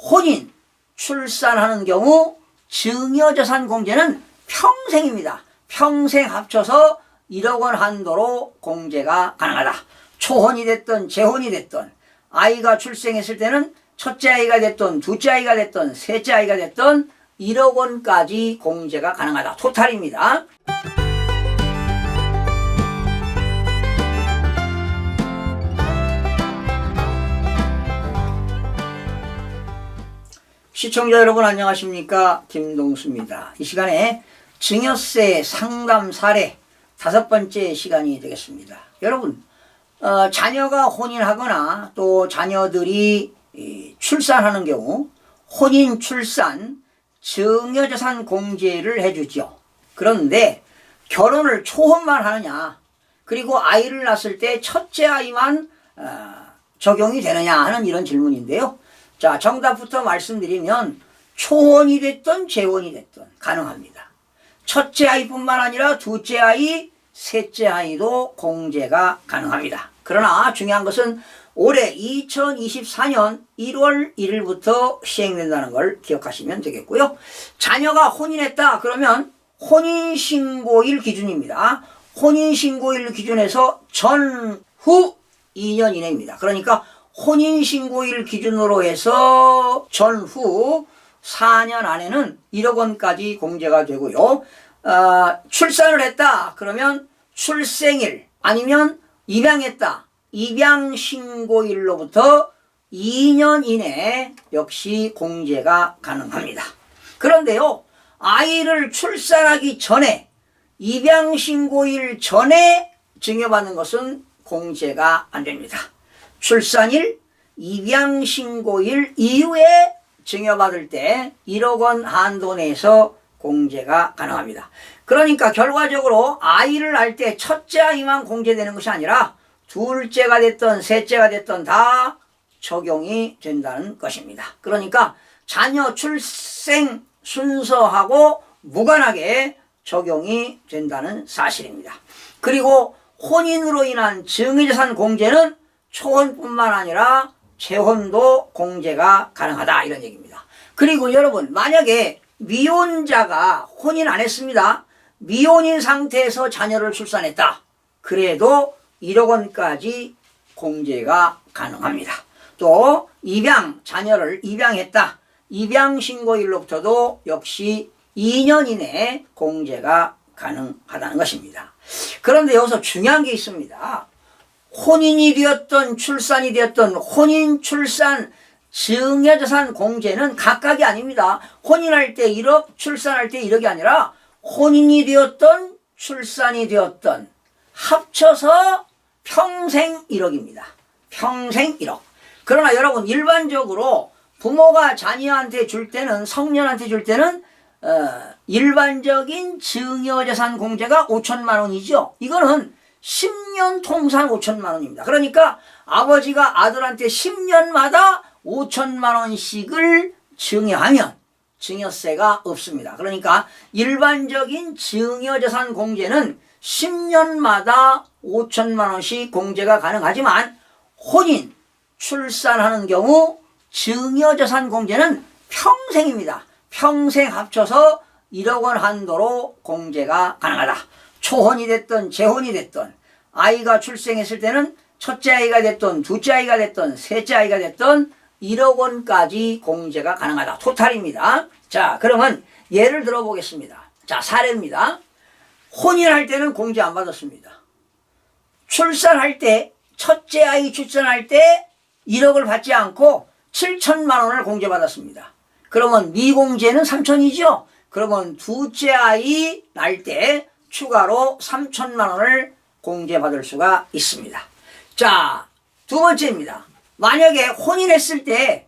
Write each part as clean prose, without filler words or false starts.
혼인, 출산하는 경우 증여재산 공제는 평생입니다. 평생 합쳐서 1억 원 한도로 공제가 가능하다. 초혼이 됐든 재혼이 됐든 아이가 출생했을 때는 첫째 아이가 됐든 둘째 아이가 됐든 셋째 아이가 됐든 1억 원까지 공제가 가능하다. 토탈입니다. 시청자 여러분 안녕하십니까? 김동수입니다. 이 시간에 증여세 상담 사례 5번째 시간이 되겠습니다. 여러분 자녀가 혼인하거나 또 자녀들이 출산하는 경우 혼인 출산 증여재산 공제를 해주죠. 그런데 결혼을 초혼만 하느냐 그리고 아이를 낳았을 때 첫째 아이만 적용이 되느냐 하는 이런 질문인데요. 자, 정답부터 말씀드리면 초혼이 됐든 재혼이 됐든 가능합니다. 첫째 아이뿐만 아니라 둘째 아이, 셋째 아이도 공제가 가능합니다. 그러나 중요한 것은 올해 2024년 1월 1일부터 시행된다는 걸 기억하시면 되겠고요. 자녀가 혼인했다 그러면 혼인신고일 기준입니다. 혼인신고일 기준에서 전후 2년 이내입니다. 그러니까 혼인신고일 기준으로 해서 전후 4년 안에는 1억 원까지 공제가 되고요. 출산을 했다 그러면 출생일 아니면 입양했다. 입양신고일로부터 2년 이내에 역시 공제가 가능합니다. 그런데요. 아이를 출산하기 전에 입양신고일 전에 증여받는 것은 공제가 안 됩니다. 출산일, 입양신고일 이후에 증여받을 때 1억 원 한도 내에서 공제가 가능합니다. 그러니까 결과적으로 아이를 낳을 때 첫째 아이만 공제되는 것이 아니라 둘째가 됐든 셋째가 됐든 다 적용이 된다는 것입니다. 그러니까 자녀 출생 순서하고 무관하게 적용이 된다는 사실입니다. 그리고 혼인으로 인한 증여재산 공제는 초혼뿐만 아니라 재혼도 공제가 가능하다 이런 얘기입니다. 그리고 여러분 만약에 미혼자가 혼인 안 했습니다. 미혼인 상태에서 자녀를 출산했다. 그래도 1억 원까지 공제가 가능합니다. 또 입양, 자녀를 입양했다. 입양신고일로부터도 역시 2년 이내에 공제가 가능하다는 것입니다. 그런데 여기서 중요한 게 있습니다. 혼인이 되었던 출산이 되었던 혼인 출산 증여재산 공제는 각각이 아닙니다. 혼인할 때 1억 출산할 때 1억이 아니라 혼인이 되었던 출산이 되었던 합쳐서 평생 1억입니다. 평생 1억. 그러나 여러분 일반적으로 부모가 자녀한테 줄 때는 성년한테 줄 때는 일반적인 증여재산 공제가 5천만 원이죠. 이거는 10년 통산 5천만 원입니다. 그러니까 아버지가 아들한테 10년마다 5천만 원씩을 증여하면 증여세가 없습니다. 그러니까 일반적인 증여재산 공제는 10년마다 5천만 원씩 공제가 가능하지만 혼인, 출산하는 경우 증여재산 공제는 평생입니다. 평생 합쳐서 1억 원 한도로 공제가 가능하다. 초혼이 됐든 재혼이 됐든 아이가 출생했을 때는 첫째 아이가 됐든 둘째 아이가 됐든 셋째 아이가 됐든 1억 원까지 공제가 가능하다. 토탈입니다. 자, 그러면 예를 들어 보겠습니다. 자, 사례입니다. 혼인할 때는 공제 안 받았습니다. 출산할 때 첫째 아이 출산할 때 1억을 받지 않고 7천만 원을 공제받았습니다. 그러면 미공제는 3천이죠. 그러면 둘째 아이 낳을 때 추가로 3천만 원을 공제받을 수가 있습니다. 자, 두 번째입니다. 만약에 혼인했을 때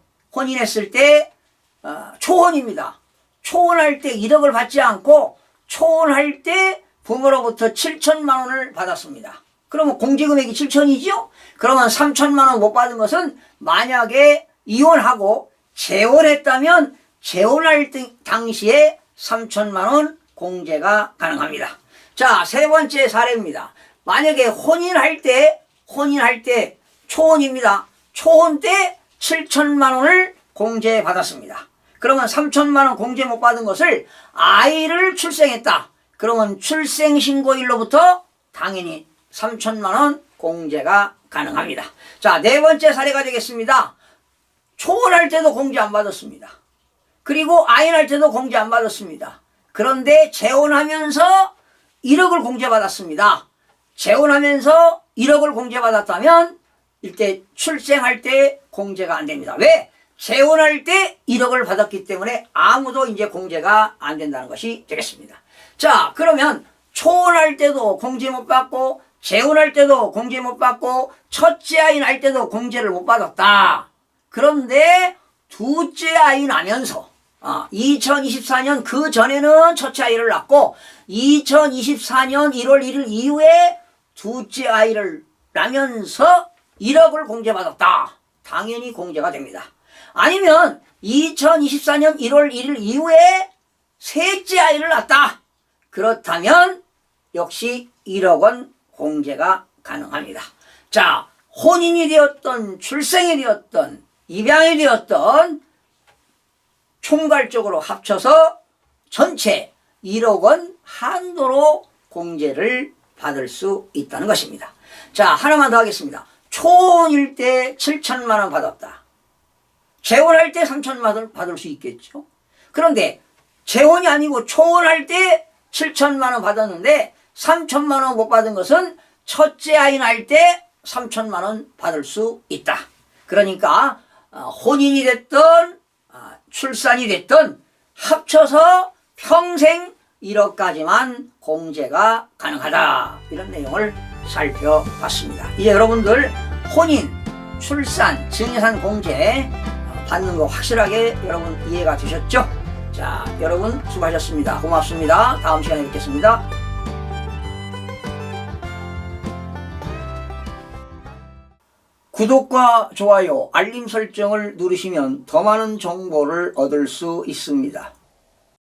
초혼입니다. 초혼할 때 1억을 받지 않고 초혼할 때 부모로부터 7천만 원을 받았습니다. 그러면 공제금액이 7천이죠? 그러면 3천만 원 못 받은 것은 만약에 이혼하고 재혼했다면 재혼할 당시에 3천만 원 공제가 가능합니다. 자, 세 번째 사례입니다. 만약에 혼인할 때 초혼입니다. 초혼 때 7천만 원을 공제받았습니다. 그러면 3천만 원 공제 못 받은 것을 아이를 출생했다. 그러면 출생신고일로부터 당연히 3천만 원 공제가 가능합니다. 자, 네 번째 사례가 되겠습니다. 초혼할 때도 공제 안 받았습니다. 그리고 아이날 때도 공제 안 받았습니다. 그런데 재혼하면서 1억을 공제받았습니다. 재혼하면서 1억을 공제받았다면 이때 출생할 때 공제가 안 됩니다. 왜? 재혼할 때 1억을 받았기 때문에 아무도 이제 공제가 안 된다는 것이 되겠습니다. 자, 그러면 초혼할 때도 공제 못 받고 재혼할 때도 공제 못 받고 첫째 아이 날 때도 공제를 못 받았다. 그런데 둘째 아이 나면서 2024년 그 전에는 첫째 아이를 낳고 2024년 1월 1일 이후에 둘째 아이를 낳으면서 1억을 공제받았다. 당연히 공제가 됩니다. 아니면 2024년 1월 1일 이후에 셋째 아이를 낳았다. 그렇다면 역시 1억 원 공제가 가능합니다. 자, 혼인이 되었던 출생이 되었던 입양이 되었던 총괄적으로 합쳐서 전체 1억 원 한도로 공제를 받을 수 있다는 것입니다. 자, 하나만 더 하겠습니다. 초혼일 때 7천만 원 받았다. 재혼할 때 3천만 원 받을 수 있겠죠. 그런데 재혼이 아니고 초혼할 때 7천만 원 받았는데 3천만 원 못 받은 것은 첫째 아이 날 때 3천만 원 받을 수 있다. 그러니까 혼인이 됐든 출산이 됐든 합쳐서 평생 1억까지만 공제가 가능하다. 이런 내용을 살펴봤습니다. 이제 여러분들 혼인, 출산, 증여산 공제 받는 거 확실하게 여러분 이해가 되셨죠? 자, 여러분 수고하셨습니다. 고맙습니다. 다음 시간에 뵙겠습니다. 구독과 좋아요, 알림 설정을 누르시면 더 많은 정보를 얻을 수 있습니다.